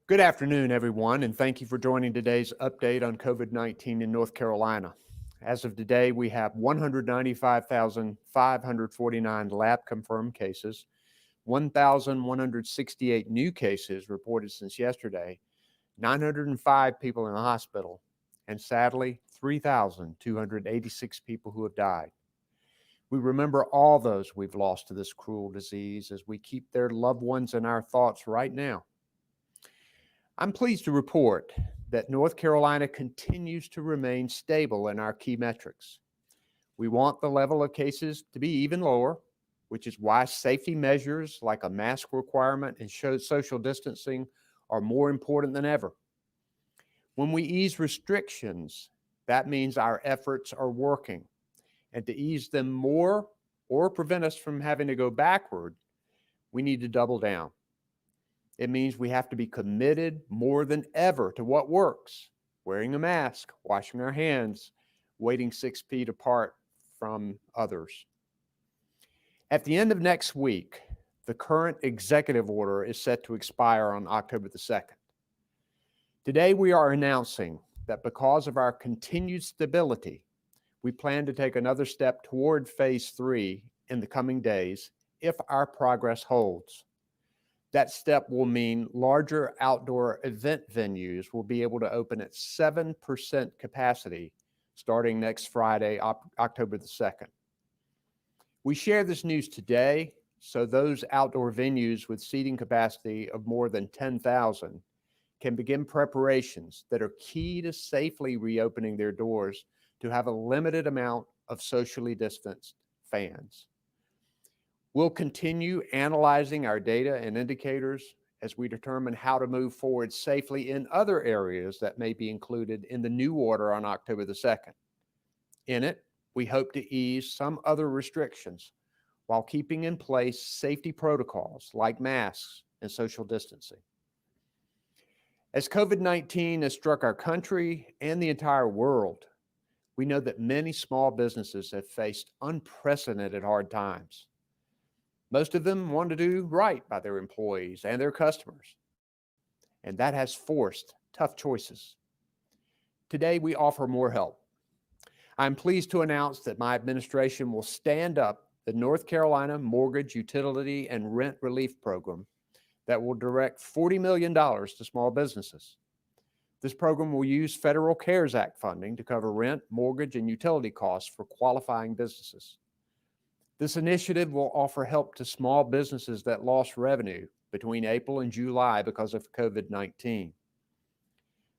Good afternoon, everyone, and thank you for joining today's update on COVID-19 in North Carolina. As of today, we have 195,549 lab-confirmed cases, 1,168 new cases reported since yesterday, 905 people in the hospital, and sadly, 3,286 people who have died. We remember all those we've lost to this cruel disease as we keep their loved ones in our thoughts right now. I'm pleased to report that North Carolina continues to remain stable in our key metrics. We want the level of cases to be even lower, which is why safety measures like a mask requirement and social distancing are more important than ever. When we ease restrictions, that means our efforts are working. And to ease them more or prevent us from having to go backward, we need to double down. It means we have to be committed more than ever to what works: wearing a mask, washing our hands, waiting 6 feet apart from others. At the end of next week, the current executive order is set to expire on October the 2nd. Today, we are announcing that because of our continued stability, we plan to take another step toward phase 3 in the coming days if our progress holds. That step will mean larger outdoor event venues will be able to open at 7% capacity starting next Friday, October the 2nd. We share this news today so those outdoor venues with seating capacity of more than 10,000 can begin preparations that are key to safely reopening their doors to have a limited amount of socially distanced fans. We'll continue analyzing our data and indicators as we determine how to move forward safely in other areas that may be included in the new order on October the 2nd. In it, we hope to ease some other restrictions while keeping in place safety protocols like masks and social distancing. As COVID-19 has struck our country and the entire world, we know that many small businesses have faced unprecedented hard times. Most of them want to do right by their employees and their customers, and that has forced tough choices. Today, we offer more help. I'm pleased to announce that my administration will stand up the North Carolina Mortgage, Utility, and Rent Relief Program that will direct $40 million to small businesses. This program will use Federal CARES Act funding to cover rent, mortgage, and utility costs for qualifying businesses. This initiative will offer help to small businesses that lost revenue between April and July because of COVID-19.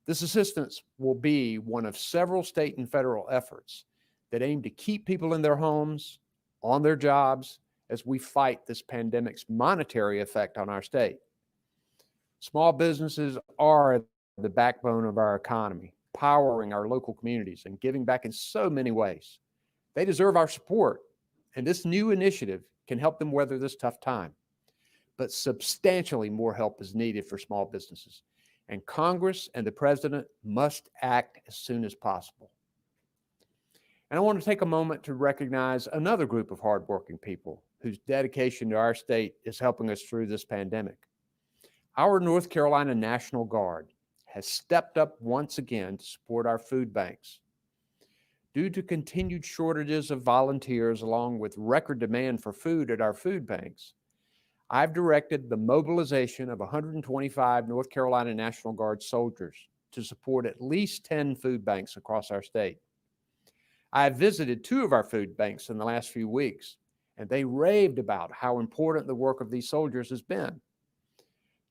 This assistance will be one of several state and federal efforts that aim to keep people in their homes, on their jobs, as we fight this pandemic's monetary effect on our state. Small businesses are the backbone of our economy, powering our local communities and giving back in so many ways. They deserve our support. And this new initiative can help them weather this tough time. But substantially more help is needed for small businesses, and Congress and the President must act as soon as possible. And I want to take a moment to recognize another group of hardworking people whose dedication to our state is helping us through this pandemic. Our North Carolina National Guard has stepped up once again to support our food banks. Due to continued shortages of volunteers along with record demand for food at our food banks, I've directed the mobilization of 125 North Carolina National Guard soldiers to support at least 10 food banks across our state. I have visited 2 of our food banks in the last few weeks, and they raved about how important the work of these soldiers has been.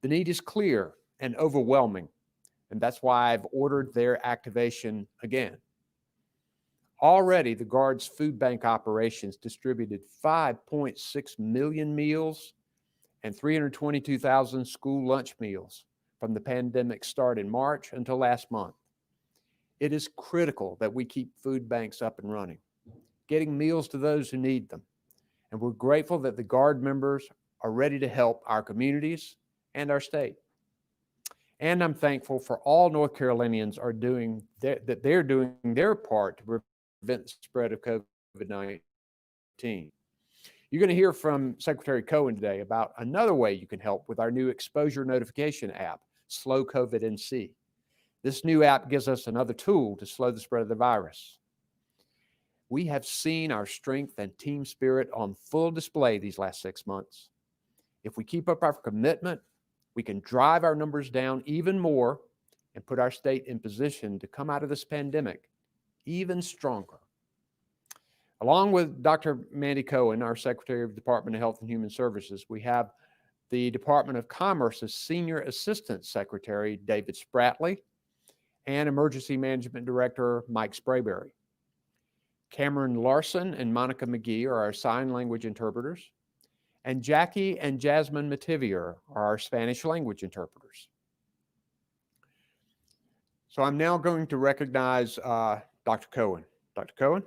The need is clear and overwhelming, and that's why I've ordered their activation again. Already, the Guard's food bank operations distributed 5.6 million meals and 322,000 school lunch meals from the pandemic's start in March until last month. It is critical that we keep food banks up and running, getting meals to those who need them. And we're grateful that the Guard members are ready to help our communities and our state. And I'm thankful for all North Carolinians that they're doing their part to prevent the spread of COVID-19. You're going to hear from Secretary Cohen today about another way you can help with our new exposure notification app SlowCOVIDNC. This new app gives us another tool to slow the spread of the virus. We have seen our strength and team spirit on full display these last 6 months. If we keep up our commitment, we can drive our numbers down even more and put our state in position to come out of this pandemic even stronger. Along with Dr. Mandy Cohen, our Secretary of the Department of Health and Human Services, we have the Department of Commerce's Senior Assistant Secretary, David Spratley, and Emergency Management Director, Mike Sprayberry. Cameron Larson and Monica McGee are our sign language interpreters, and Jackie and Jasmine Mativier are our Spanish language interpreters. So I'm now going to recognize Dr. Cohen. Dr. Cohen?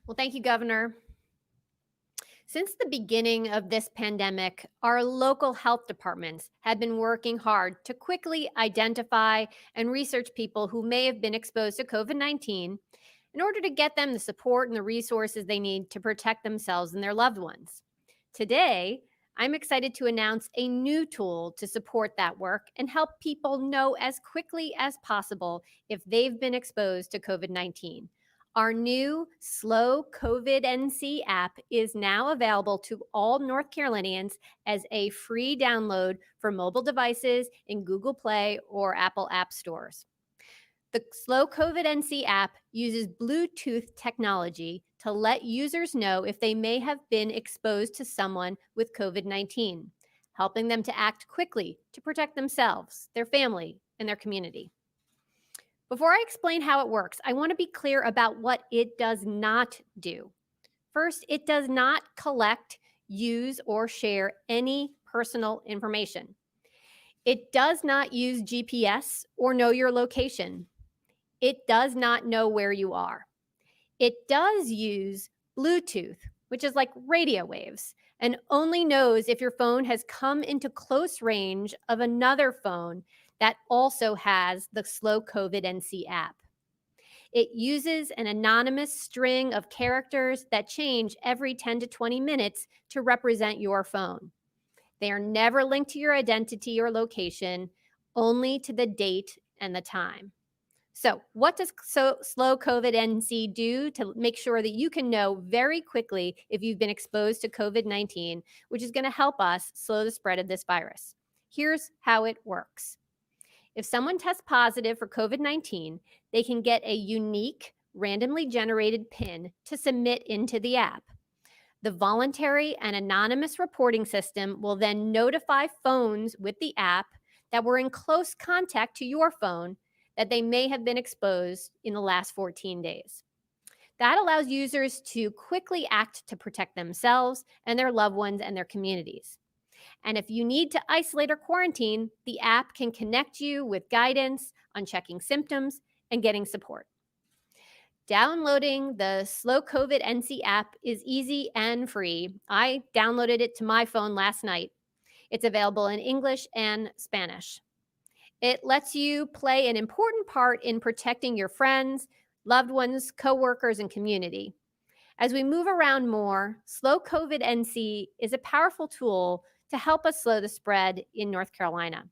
Well, thank you, Governor. Since the beginning of this pandemic, our local health departments have been working hard to quickly identify and research people who may have been exposed to COVID-19 in order to get them the support and the resources they need to protect themselves and their loved ones. Today, I'm excited to announce a new tool to support that work and help people know as quickly as possible if they've been exposed to COVID-19. Our new SlowCOVIDNC app is now available to all North Carolinians as a free download for mobile devices in Google Play or Apple App Stores. The SlowCOVIDNC app uses Bluetooth technology to let users know if they may have been exposed to someone with COVID-19, helping them to act quickly to protect themselves, their family, and their community. Before I explain how it works, I want to be clear about what it does not do. First, it does not collect, use, or share any personal information. It does not use GPS or know your location. It does not know where you are. It does use Bluetooth, which is like radio waves, and only knows if your phone has come into close range of another phone that also has the SlowCOVIDNC app. It uses an anonymous string of characters that change every 10 to 20 minutes to represent your phone. They are never linked to your identity or location, only to the date and the time. So what does SlowCOVIDNC do to make sure that you can know very quickly if you've been exposed to COVID-19, which is going to help us slow the spread of this virus? Here's how it works. If someone tests positive for COVID-19, they can get a unique, randomly generated PIN to submit into the app. The voluntary and anonymous reporting system will then notify phones with the app that were in close contact to your phone that they may have been exposed in the last 14 days. That allows users to quickly act to protect themselves and their loved ones and their communities. And if you need to isolate or quarantine, the app can connect you with guidance on checking symptoms and getting support. Downloading the SlowCOVIDNC app is easy and free. I downloaded it to my phone last night. It's available in English and Spanish. It lets you play an important part in protecting your friends, loved ones, coworkers, and community. As we move around more, SlowCOVIDNC is a powerful tool to help us slow the spread in North Carolina.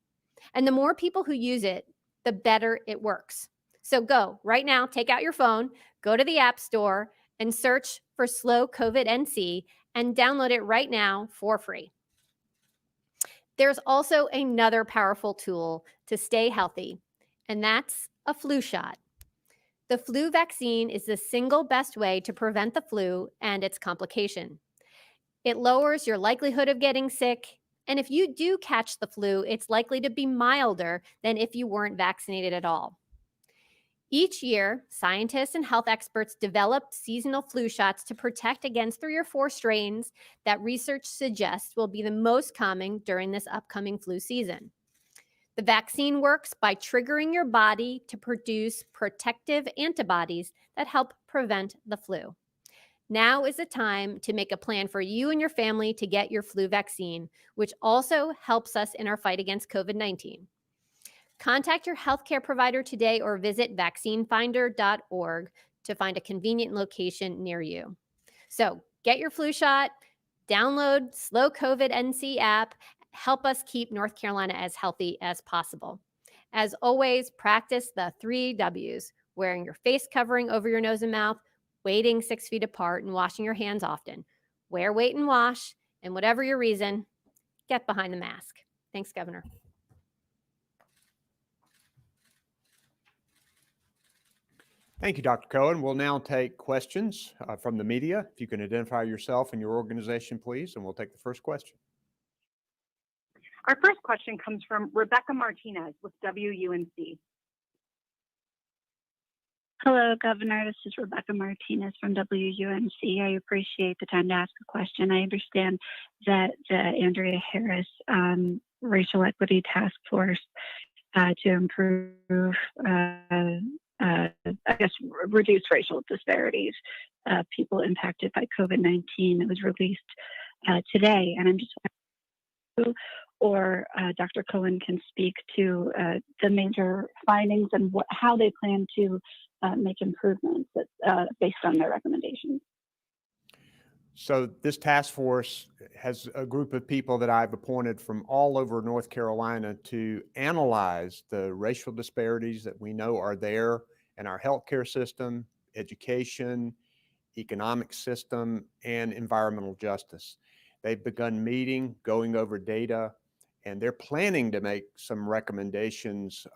And the more people who use it, the better it works. So go right now, take out your phone, go to the App Store, and search for SlowCOVIDNC and download it right now for free. There's also another powerful tool to stay healthy, and that's a flu shot. The flu vaccine is the single best way to prevent the flu and its complication. It lowers your likelihood of getting sick, and if you do catch the flu, it's likely to be milder than if you weren't vaccinated at all. Each year, scientists and health experts develop seasonal flu shots to protect against 3 or 4 strains that research suggests will be the most common during this upcoming flu season. The vaccine works by triggering your body to produce protective antibodies that help prevent the flu. Now is the time to make a plan for you and your family to get your flu vaccine, which also helps us in our fight against COVID-19. Contact your healthcare provider today or visit vaccinefinder.org to find a convenient location near you. So get your flu shot, Download SlowCOVIDNC app. Help us keep North Carolina as healthy as possible. As always, practice the 3 W's: wearing your face covering over your nose and mouth, waiting 6 feet apart, and washing your hands often. Wear, wait, and wash. And whatever your reason, get behind the mask. Thanks, Governor. Thank you, Dr. Cohen. We'll now take questions from the media. If you can identify yourself and your organization, please, and we'll take the first question. Our first question comes from Rebecca Martinez with WUNC. Hello, Governor. This is Rebecca Martinez from WUNC. I appreciate the time to ask a question. I understand that the Andrea Harris Racial Equity Task Force to improve, reduce racial disparities of people impacted by COVID-19. It was released today, and I'm just wondering, or Dr. Cohen can speak to the major findings and how they plan to make improvements based on their recommendations. So this task force has a group of people that I've appointed from all over North Carolina to analyze the racial disparities that we know are there in our healthcare system, education, economic system, and environmental justice. They've begun meeting, going over data, and they're planning to make some recommendations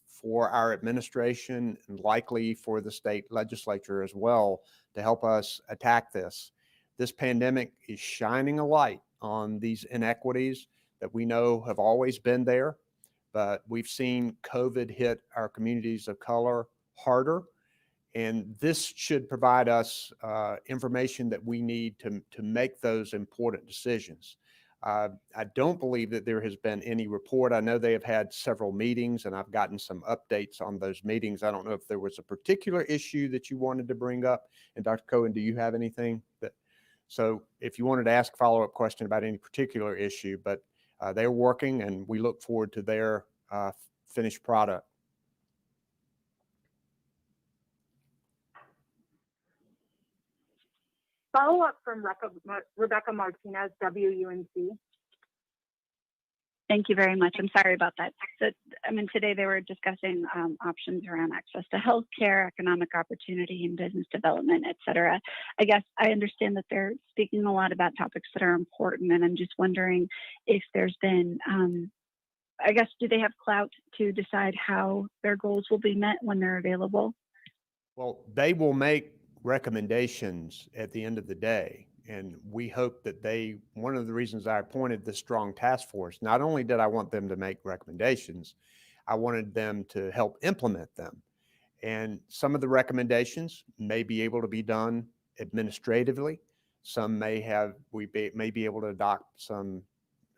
for our administration and likely for the state legislature as well to help us attack this. This pandemic is shining a light on these inequities that we know have always been there, but we've seen COVID hit our communities of color harder. And this should provide us information that we need to make those important decisions. I don't believe that there has been any report. I know they have had several meetings and I've gotten some updates on those meetings. I don't know if there was a particular issue that you wanted to bring up. And Dr. Cohen, do you have anything that, so if you wanted to ask a follow-up question about any particular issue, but they're working and we look forward to their finished product. Follow-up from Rebecca Martinez, WUNC. Thank you very much. I'm sorry about that. So, today they were discussing options around access to healthcare, economic opportunity, and business development, et cetera. I guess I understand that they're speaking a lot about topics that are important, and I'm just wondering if there's been, do they have clout to decide how their goals will be met when they're available? Well, they will make recommendations at the end of the day. And we hope that one of the reasons I appointed this strong task force, not only did I want them to make recommendations, I wanted them to help implement them. And some of the recommendations may be able to be done administratively. Some may be able to adopt some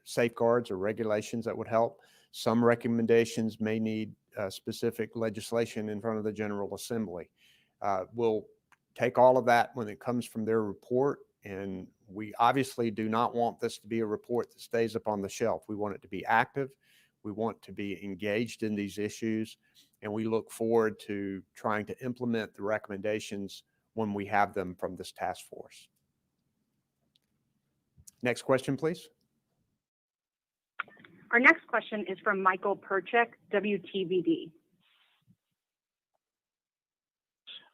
safeguards or regulations that would help. Some recommendations may need specific legislation in front of the General Assembly. We'll take all of that when it comes from their report. And we obviously do not want this to be a report that stays up on the shelf. We want it to be active. We want to be engaged in these issues. And we look forward to trying to implement the recommendations when we have them from this task force. Next question, please. Our next question is from Michael Perchik, WTVD.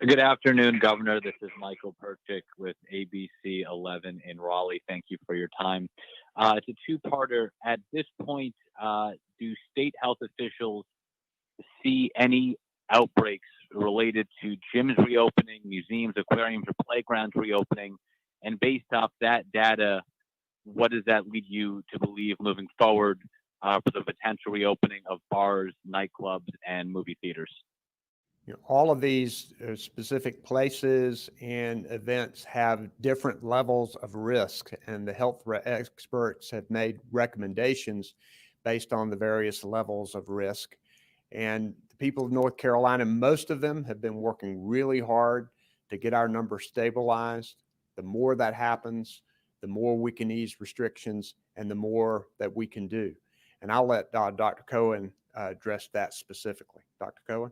Good afternoon, Governor. This is Michael Perchik with ABC 11 in Raleigh. Thank you for your time. It's a two-parter. At this point, do state health officials see any outbreaks related to gyms reopening, museums, aquariums, or playgrounds reopening? And based off that data, what does that lead you to believe moving forward for the potential reopening of bars, nightclubs, and movie theaters? All of these specific places and events have different levels of risk, and the health experts have made recommendations based on the various levels of risk. And the people of North Carolina, most of them have been working really hard to get our numbers stabilized. The more that happens, the more we can ease restrictions and the more that we can do. And I'll let Dr. Cohen address that specifically. Dr. Cohen?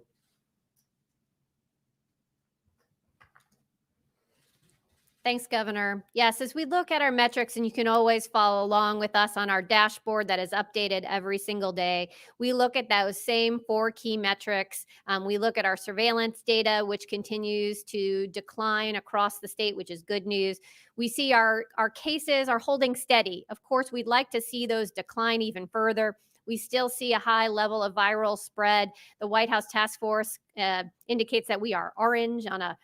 Thanks, Governor. Yes, as we look at our metrics, and you can always follow along with us on our dashboard that is updated every single day, we look at those same 4 key metrics. We look at our surveillance data, which continues to decline across the state, which is good news. We see our cases are holding steady. Of course, we'd like to see those decline even further. We still see a high level of viral spread. The White House Task Force indicates that we are orange on a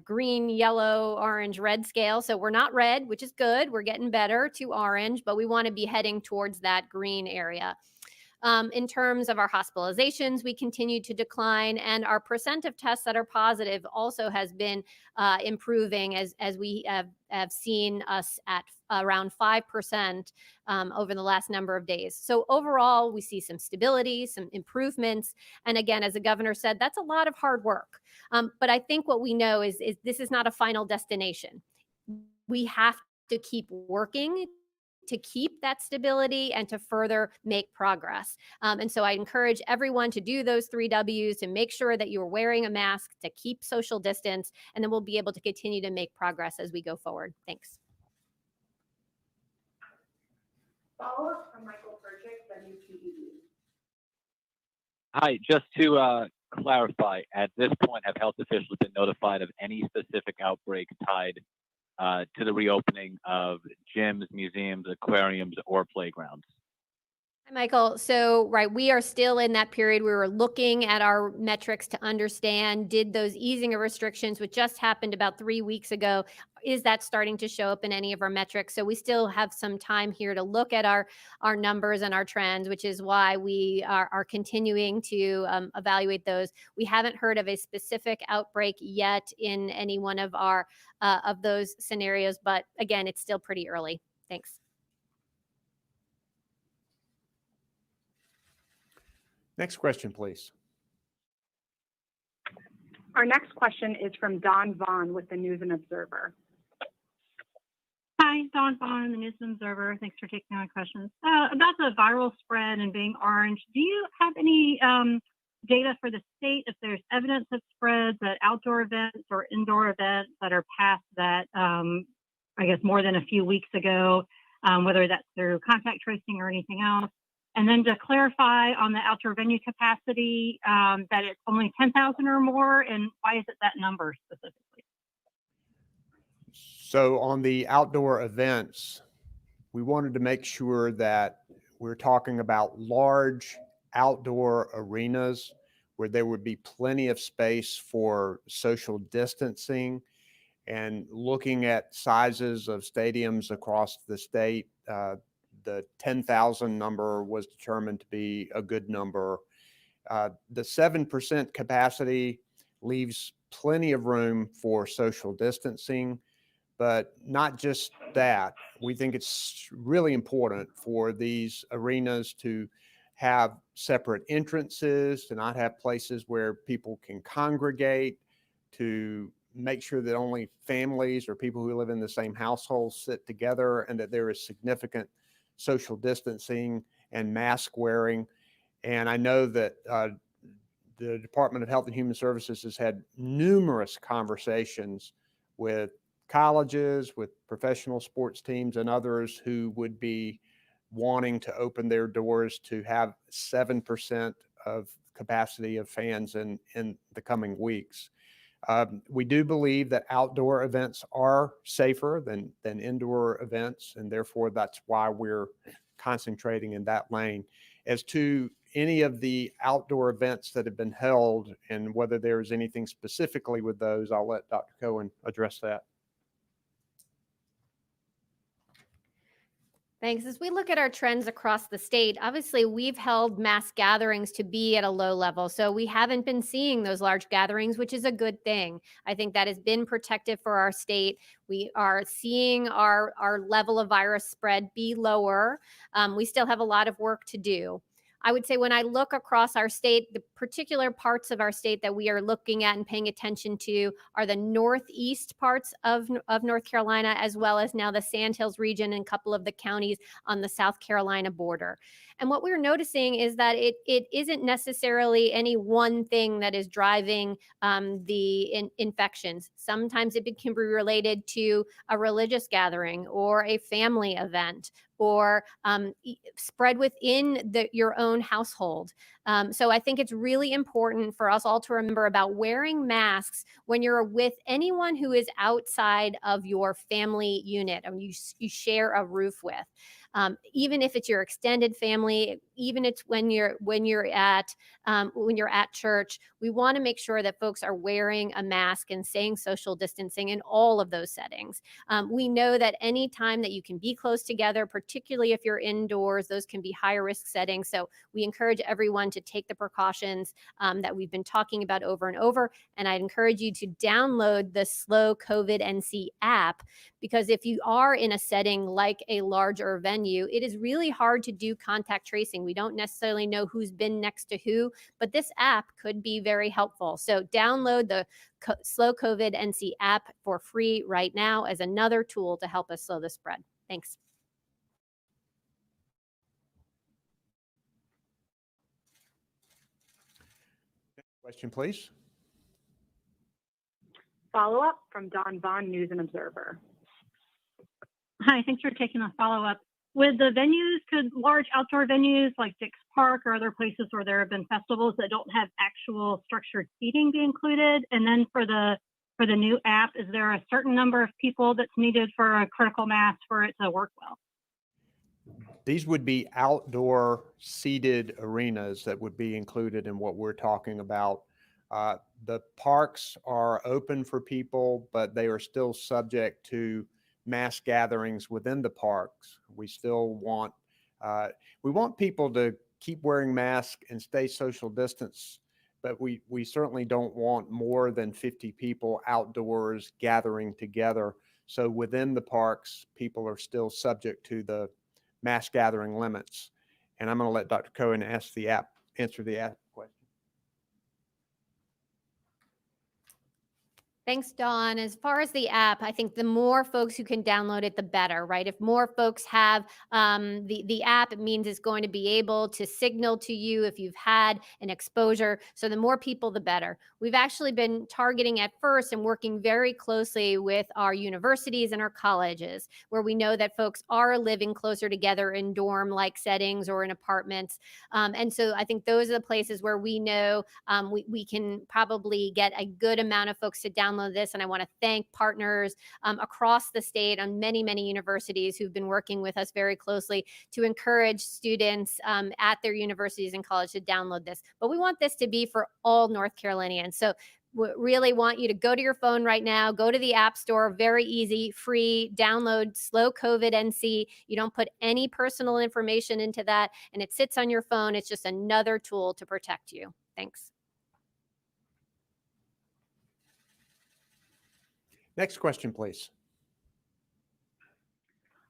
green, yellow, orange, red scale. So we're not red, which is good. We're getting better to orange, but we want to be heading towards that green area. In terms of our hospitalizations, we continue to decline, and our percent of tests that are positive also has been improving as we have seen us at around 5% over the last number of days. So overall, we see some stability, some improvements. And again, as the governor said, that's a lot of hard work. But I think what we know is this is not a final destination. We have to keep working to keep that stability and to further make progress. And so I encourage everyone to do those 3 W's, to make sure that you're wearing a mask, to keep social distance, and then we'll be able to continue to make progress as we go forward. Thanks. Follow-up from Michael Perchik, WPEV. Hi, just to clarify, at this point, have health officials been notified of any specific outbreak tied to the reopening of gyms, museums, aquariums, or playgrounds? Hi, Michael. So, right, we are still in that period. We were looking at our metrics to understand, did those easing of restrictions, which just happened about 3 weeks ago, is that starting to show up in any of our metrics? So we still have some time here to look at our numbers and our trends, which is why we are continuing to evaluate those. We haven't heard of a specific outbreak yet in any one of our of those scenarios, but again, it's still pretty early. Thanks. Next question, please. Our next question is from Dawn Vaughn with the News and Observer. Hi, Dawn Vaughn, the News and Observer. Thanks for taking my questions. About the viral spread and being orange, do you have any data for the state if there's evidence of spreads at outdoor events or indoor events that are past that, I guess, more than a few weeks ago, whether that's through contact tracing or anything else? And then to clarify on the outdoor venue capacity, that it's only 10,000 or more, and why is it that number specifically? So on the outdoor events, we wanted to make sure that we're talking about large outdoor arenas where there would be plenty of space for social distancing, and looking at sizes of stadiums across the state. The 10,000 number was determined to be a good number. The 7% capacity leaves plenty of room for social distancing, but not just that. We think it's really important for these arenas to have separate entrances, to not have places where people can congregate, to make sure that only families or people who live in the same household sit together, and that there is significant social distancing and mask wearing. And I know that the Department of Health and Human Services has had numerous conversations with colleges, with professional sports teams, and others who would be wanting to open their doors to have 7% of capacity of fans in the coming weeks. We do believe that outdoor events are safer than indoor events, and therefore that's why we're concentrating in that lane. As to any of the outdoor events that have been held and whether there's anything specifically with those, I'll let Dr. Cohen address that. Thanks. As we look at our trends across the state, obviously we've held mass gatherings to be at a low level. So we haven't been seeing those large gatherings, which is a good thing. I think that has been protective for our state. We are seeing our level of virus spread be lower. We still have a lot of work to do. I would say when I look across our state, the particular parts of our state that we are looking at and paying attention to are the northeast parts of North Carolina, as well as now the Sandhills region and a couple of the counties on the South Carolina border. And what we're noticing is that it isn't necessarily any one thing that is driving the infections. Sometimes it can be related to a religious gathering or a family event, or spread within your own household. So I think it's really important for us all to remember about wearing masks when you're with anyone who is outside of your family unit and you share a roof with. Even if it's your extended family, even it's when you're at church, we want to make sure that folks are wearing a mask and staying social distancing in all of those settings. We know that any time that you can be close together, particularly if you're indoors, those can be higher risk settings. So we encourage everyone to take the precautions that we've been talking about over and over. And I'd encourage you to download the SlowCOVIDNC app, because if you are in a setting like a larger venue, it is really hard to do contact tracing. We don't necessarily know who's been next to who, but this app could be very helpful. So download the SlowCOVIDNC app for free right now as another tool to help us slow the spread. Thanks. Question, please. Follow-up from Dawn Vaughn, News and Observer. Hi, thanks for taking the follow-up. With the venues, could large outdoor venues like Dick's Park or other places where there have been festivals that don't have actual structured seating be included? And then for the new app, is there a certain number of people that's needed for a critical mass for it to work well? These would be outdoor seated arenas that would be included in what we're talking about. The parks are open for people, but they are still subject to mass gatherings within the parks. We still want people to keep wearing masks and stay social distance, but we certainly don't want more than 50 people outdoors gathering together. So within the parks, people are still subject to the mass gathering limits. And I'm going to let Dr. Cohen answer the app question. Thanks, Dawn. As far as the app, I think the more folks who can download it, the better, right? If more folks have the app, it means it's going to be able to signal to you if you've had an exposure. So the more people, the better. We've actually been targeting at first and working very closely with our universities and our colleges, where we know that folks are living closer together in dorm-like settings or in apartments. And so I think those are the places where we know we can probably get a good amount of folks to download this. And I want to thank partners across the state on many, many universities who've been working with us very closely to encourage students at their universities and college to download this. But we want this to be for all North Carolinians. So we really want you to go to your phone right now, go to the App Store, very easy, free, download SlowCOVIDNC. You don't put any personal information into that, and it sits on your phone. It's just another tool to protect you. Thanks. Next question, please.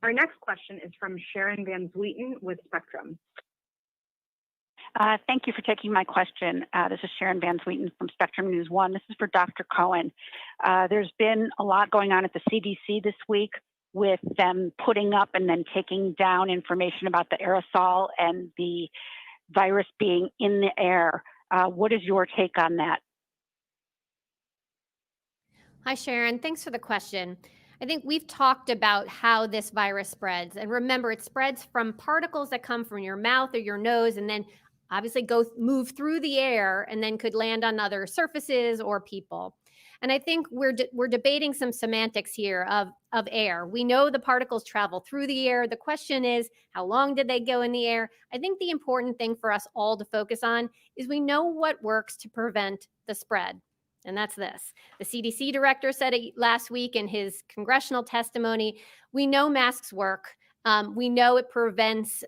Our next question is from Sharon Van Zwieten with Spectrum. Thank you for taking my question. This is Sharon Van Zwieten from Spectrum News 1. This is for Dr. Cohen. There's been a lot going on at the CDC this week with them putting up and then taking down information about the aerosol and the virus being in the air. What is your take on that? Hi, Sharon. Thanks for the question. I think we've talked about how this virus spreads. And remember, it spreads from particles that come from your mouth or your nose and then obviously move through the air and then could land on other surfaces or people. And I think we're debating some semantics here of air. We know the particles travel through the air. The question is, how long did they go in the air? I think the important thing for us all to focus on is we know what works to prevent the spread. And that's this. The CDC director said it last week in his congressional testimony. We know masks work. We know it prevents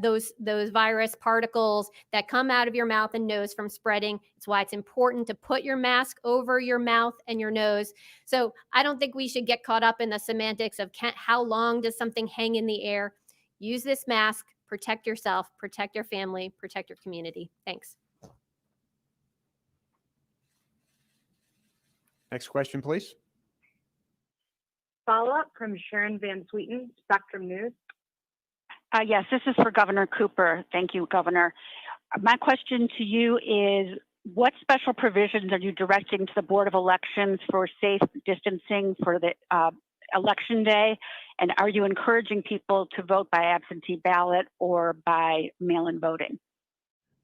those virus particles that come out of your mouth and nose from spreading. It's why it's important to put your mask over your mouth and your nose. So I don't think we should get caught up in the semantics of how long does something hang in the air. Use this mask, Protect yourself, protect your family, protect your community. Thanks. Next question, please. Follow-up from Sharon Van Sweeten, Spectrum News. Yes, this is for Governor Cooper. Thank you, Governor. My question to you is, what special provisions are you directing to the Board of Elections for safe distancing for the election day? And are you encouraging people to vote by absentee ballot or by mail-in voting?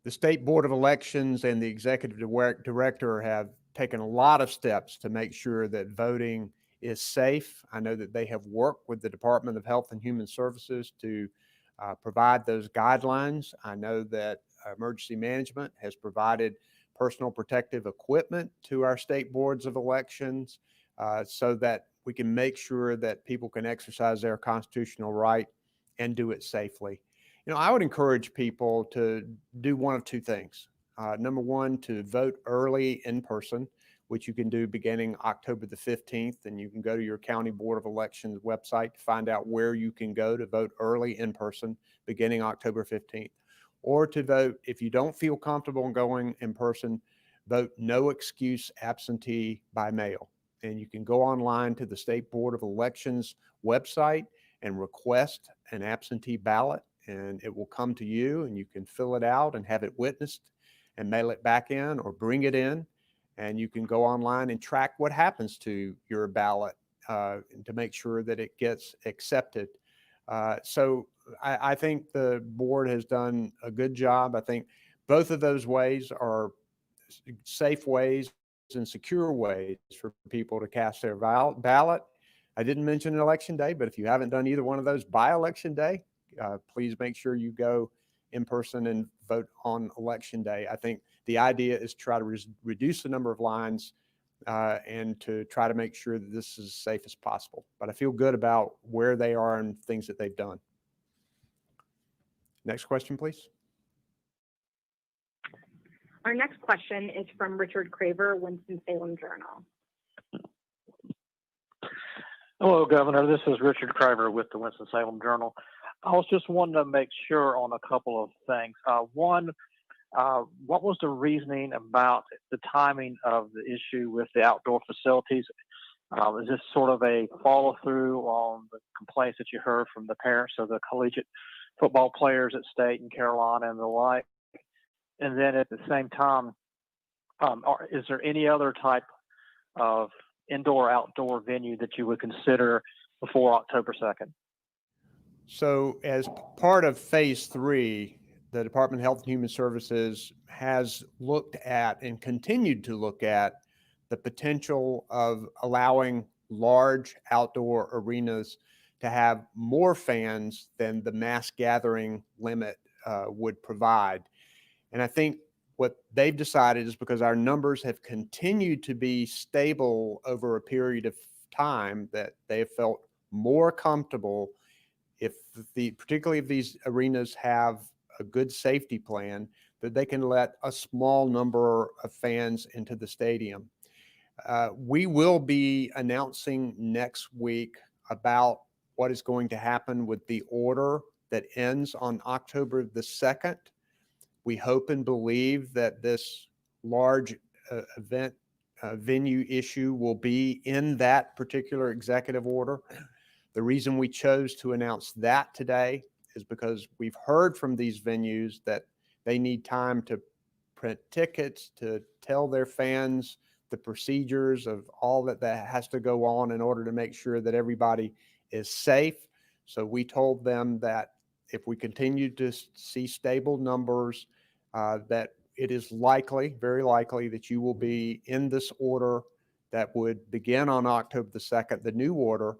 The State Board of Elections and the Executive Director have taken a lot of steps to make sure that voting is safe. I know that they have worked with the Department of Health and Human Services to provide those guidelines. I know that emergency management has provided personal protective equipment to our state boards of elections so that we can make sure that people can exercise their constitutional right and do it safely. You know, I would encourage people to do one of two things. Number one, to vote early in person, which you can do beginning October the 15th, and you can go to your County Board of Elections website to find out where you can go to vote early in person beginning October 15th. Or to vote, if you don't feel comfortable going in person, vote no excuse absentee by mail. And you can go online to the State Board of Elections website and request an absentee ballot, and it will come to you, and you can fill it out and have it witnessed and mail it back in or bring it in. And you can go online and track what happens to your ballot to make sure that it gets accepted. So I think the board has done a good job. I think both of those ways are safe ways and secure ways for people to cast their ballot. I didn't mention Election Day, but if you haven't done either one of those by Election Day, please make sure you go in person and vote on Election Day. I think the idea is to try to reduce the number of lines and to try to make sure that this is as safe as possible. But I feel good about where they are and things that they've done. Next question, please. Our next question is from Richard Craver, Winston-Salem Journal. Hello, Governor. This is Richard Craver with the Winston-Salem Journal. I was just wanting to make sure on a couple of things. One, what was the reasoning about the timing of the issue with the outdoor facilities? Is this sort of a follow-through on the complaints that you heard from the parents of the collegiate football players at State and Carolina and the like? And then at the same time, is there any other type of indoor-outdoor venue that you would consider before October 2nd? So as part of phase 3, the Department of Health and Human Services has looked at and continued to look at the potential of allowing large outdoor arenas to have more fans than the mass gathering limit would provide. And I think what they've decided is, because our numbers have continued to be stable over a period of time, that they have felt more comfortable particularly if these arenas have a good safety plan, that they can let a small number of fans into the stadium. We will be announcing next week about what is going to happen with the order that ends on October the 2nd. We hope and believe that this large event venue issue will be in that particular executive order. The reason we chose to announce that today is because we've heard from these venues that they need time to print tickets, to tell their fans the procedures of all that has to go on in order to make sure that everybody is safe. So we told them that if we continue to see stable numbers, that it is likely, very likely, that you will be in this order that would begin on October the 2nd, the new order,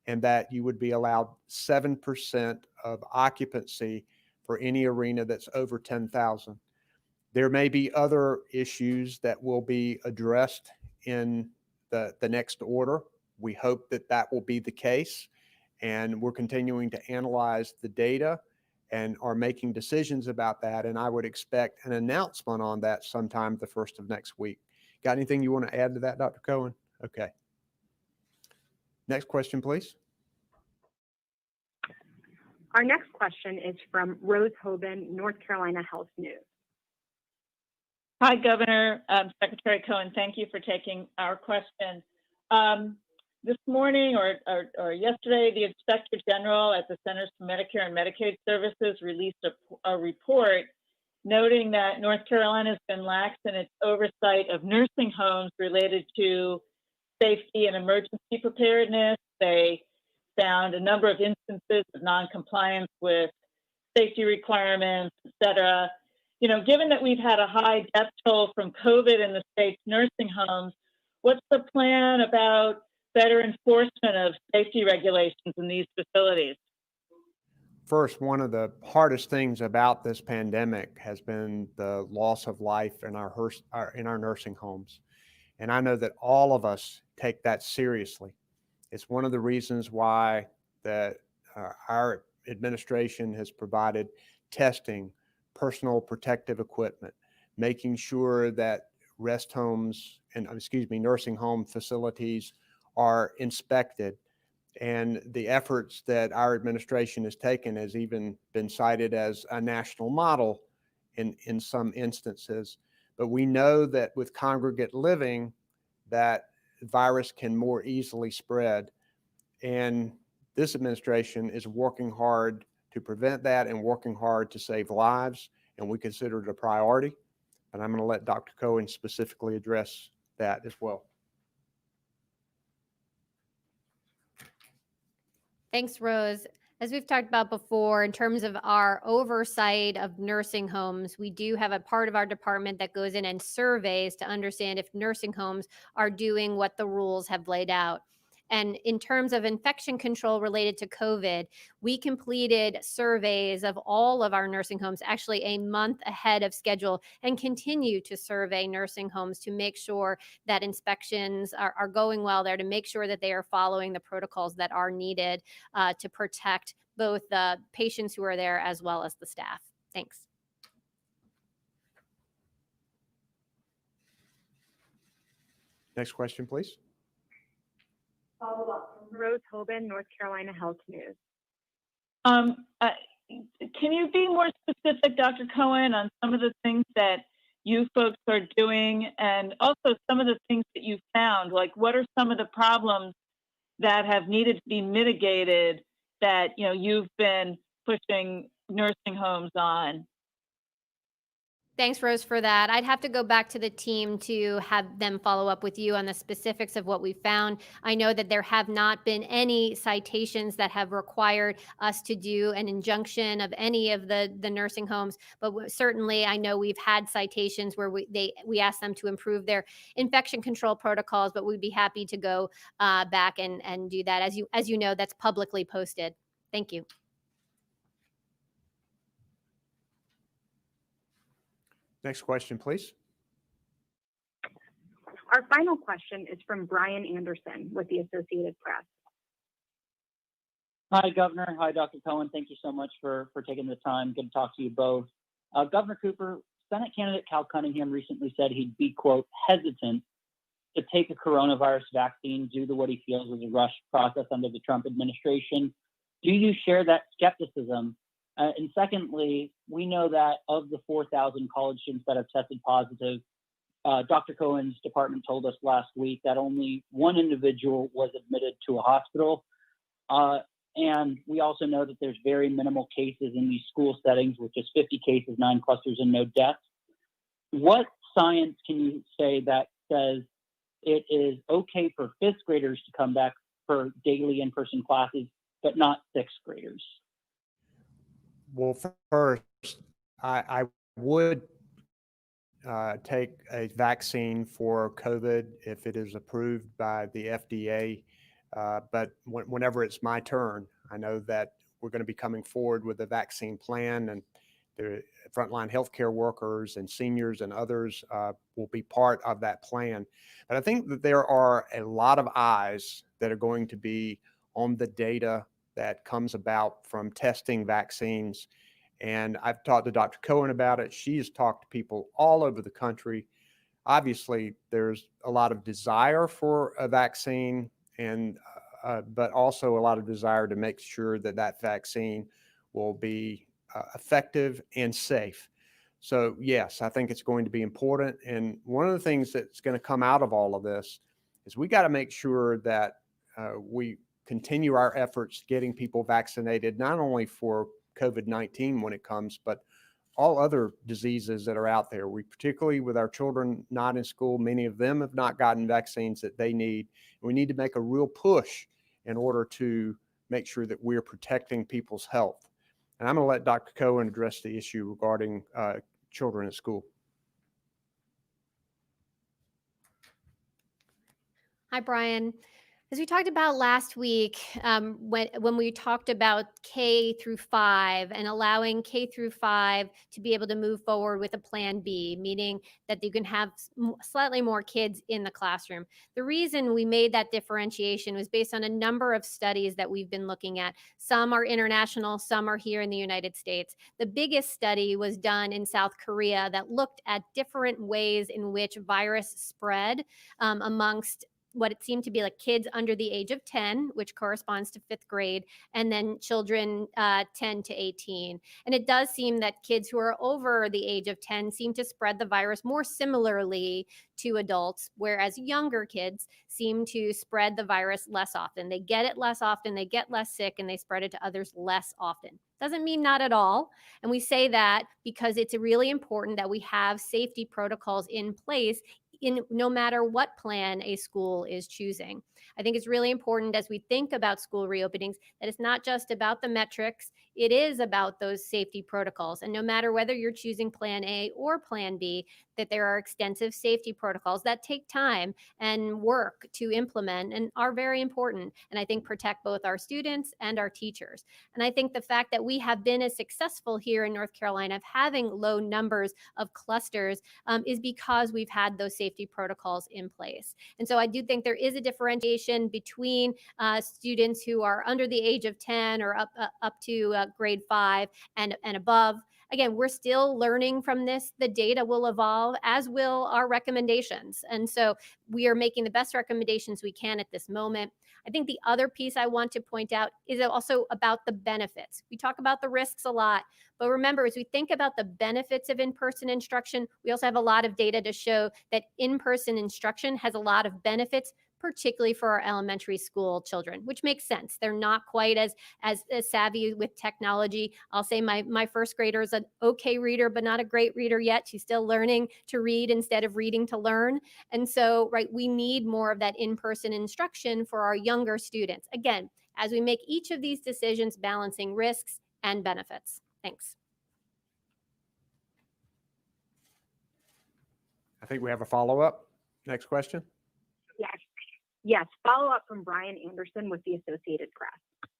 and that you would be allowed 7% of occupancy for any arena that's over 10,000. There may be other issues that will be addressed in the next order. We hope that that will be the case, and we're continuing to analyze the data and are making decisions about that. And I would expect an announcement on that sometime the 1st of next week. Got anything you want to add to that, Dr. Cohen? Okay. Next question, please. Our next question is from Rose Hoban, North Carolina Health News. Hi, Governor. Secretary Cohen, thank you for taking our question. This morning or yesterday, the Inspector General at the Centers for Medicare and Medicaid Services released a report noting that North Carolina has been lax in its oversight of nursing homes related to safety and emergency preparedness. They found a number of instances of noncompliance with safety requirements, et cetera. You know, given that we've had a high death toll from COVID in the state's nursing homes, what's the plan about better enforcement of safety regulations in these facilities? First, one of the hardest things about this pandemic has been the loss of life in our nursing homes. And I know that all of us take that seriously. It's one of the reasons why our administration has provided testing, personal protective equipment, making sure that nursing home facilities are inspected. And the efforts that our administration has taken has even been cited as a national model in some instances. But we know that with congregate living, that virus can more easily spread. And this administration is working hard to prevent that and working hard to save lives. And we consider it a priority. And I'm going to let Dr. Cohen specifically address that as well. Thanks, Rose. As we've talked about before, in terms of our oversight of nursing homes, we do have a part of our department that goes in and surveys to understand if nursing homes are doing what the rules have laid out. And in terms of infection control related to COVID, we completed surveys of all of our nursing homes actually a month ahead of schedule and continue to survey nursing homes to make sure that inspections are going well there, to make sure that they are following the protocols that are needed to protect both the patients who are there as well as the staff. Thanks. Next question, please. Follow-up from Rose Hoban, North Carolina Health News. Can you be more specific, Dr. Cohen, on some of the things that you folks are doing and also some of the things that you found? Like, what are some of the problems that have needed to be mitigated that, you know, you've been pushing nursing homes on? Thanks, Rose, for that. I'd have to go back to the team to have them follow up with you on the specifics of what we found. I know that there have not been any citations that have required us to do an injunction of any of the nursing homes, but certainly I know we've had citations where we asked them to improve their infection control protocols, but we'd be happy to go back and do that. As you know, that's publicly posted. Thank you. Next question, please. Our final question is from Brian Anderson with the Associated Press. Hi, Governor. Hi, Dr. Cohen. Thank you so much for taking the time. Good to talk to you both. Governor Cooper, Senate candidate Cal Cunningham recently said he'd be, quote, hesitant to take a coronavirus vaccine due to what he feels was a rushed process under the Trump administration. Do you share that skepticism? And secondly, we know that of the 4,000 college students that have tested positive, Dr. Cohen's department told us last week that only one individual was admitted to a hospital. And we also know that there's very minimal cases in these school settings, with just 50 cases, 9 clusters, and no deaths. What science can you say that says it is okay for 5th graders to come back for daily in-person classes, but not 6th graders? Well, first, I would take a vaccine for COVID if it is approved by the FDA. But whenever it's my turn, I know that we're going to be coming forward with a vaccine plan, and the frontline healthcare workers and seniors and others will be part of that plan. But I think that there are a lot of eyes that are going to be on the data that comes about from testing vaccines. And I've talked to Dr. Cohen about it. She's talked to people all over the country. Obviously, there's a lot of desire for a vaccine, and but also a lot of desire to make sure that that vaccine will be effective and safe. So yes, I think it's going to be important. And one of the things that's going to come out of all of this is we got to make sure that we continue our efforts getting people vaccinated, not only for COVID-19 when it comes, but all other diseases that are out there. We particularly with our children not in school, many of them have not gotten vaccines that they need. We need to make a real push in order to make sure that we're protecting people's health. And I'm going to let Dr. Cohen address the issue regarding children at school. Hi, Brian. As we talked about last week, when we talked about K through 5 and allowing K through 5 to be able to move forward with a plan B, meaning that you can have slightly more kids in the classroom. The reason we made that differentiation was based on a number of studies that we've been looking at. Some are international, some are here in the United States. The biggest study was done in South Korea that looked at different ways in which virus spread amongst what it seemed to be like kids under the age of 10, which corresponds to 5th grade, and then children 10 to 18. And it does seem that kids who are over the age of 10 seem to spread the virus more similarly to adults, whereas younger kids seem to spread the virus less often. They get it less often, they get less sick, and they spread it to others less often. Doesn't mean not at all. And we say that because it's really important that we have safety protocols in place in no matter what plan a school is choosing. I think it's really important as we think about school reopenings that it's not just about the metrics, it is about those safety protocols. And no matter whether you're choosing plan A or plan B, that there are extensive safety protocols that take time and work to implement and are very important, and I think protect both our students and our teachers. And I think the fact that we have been as successful here in North Carolina of having low numbers of clusters is because we've had those safety protocols in place. And so I do think there is a differentiation between students who are under the age of 10 or up to grade 5 and above. Again, we're still learning from this. The data will evolve, as will our recommendations. And so we are making the best recommendations we can at this moment. I think the other piece I want to point out is also about the benefits. We talk about the risks a lot, but remember, as we think about the benefits of in-person instruction, we also have a lot of data to show that in-person instruction has a lot of benefits, particularly for our elementary school children, which makes sense. They're not quite as savvy with technology. I'll say my first grader is an okay reader, but not a great reader yet. She's still learning to read instead of reading to learn. And so, right, we need more of that in-person instruction for our younger students. Again, as we make each of these decisions, balancing risks and benefits. Thanks. I think we have a follow-up. Next question. Yes, follow up from Brian Anderson with the Associated Press.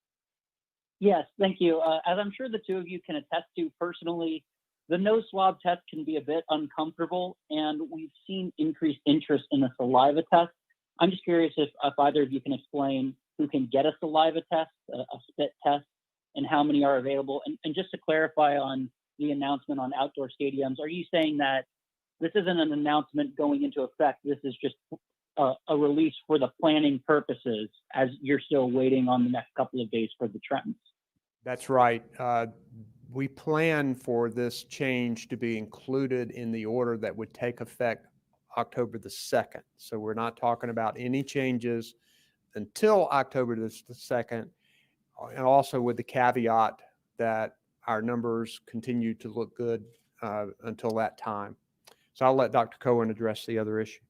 Yes, thank you. As I'm sure the two of you can attest to personally, the nose swab test can be a bit uncomfortable, and we've seen increased interest in the saliva test. I'm just curious if either of you can explain who can get a saliva test, a spit test, and how many are available. And just to clarify on the announcement on outdoor stadiums, are you saying that this isn't an announcement going into effect, this is just a release for the planning purposes as you're still waiting on the next couple of days for the trends? That's right. We plan for this change to be included in the order that would take effect October the 2nd. So we're not talking about any changes until October the 2nd, and also with the caveat that our numbers continue to look good until that time. So I'll let Dr. Cohen address the other issue.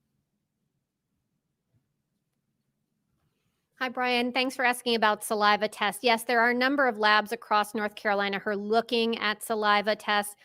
Hi, Brian. Thanks for asking about saliva tests. Yes, there are a number of labs across North Carolina who are looking at saliva tests.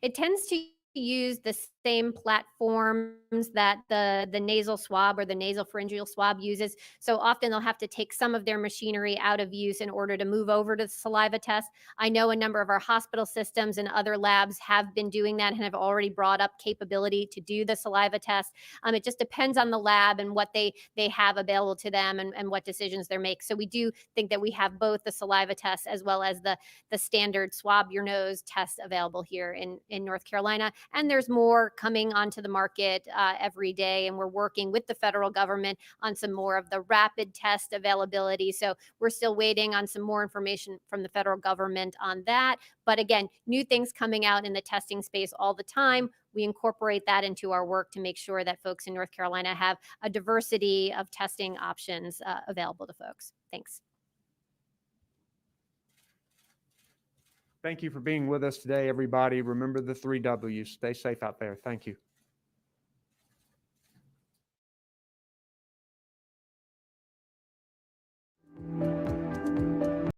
It tends to use the same platforms that the nasal swab or the nasopharyngeal swab uses. So often they'll have to take some of their machinery out of use in order to move over to the saliva test. I know a number of our hospital systems and other labs have been doing that and have already brought up capability to do the saliva test. It just depends on the lab and what they have available to them and what decisions they make. So we do think that we have both the saliva test as well as the standard swab your nose test available here in North Carolina. And there's more coming onto the market every day, and we're working with the federal government on some more of the rapid test availability. So we're still waiting on some more information from the federal government on that. But again, new things coming out in the testing space all the time. We incorporate that into our work to make sure that folks in North Carolina have a diversity of testing options available to folks. Thanks. Thank you for being with us today, everybody. Remember the 3 W's. Stay safe out there. Thank you.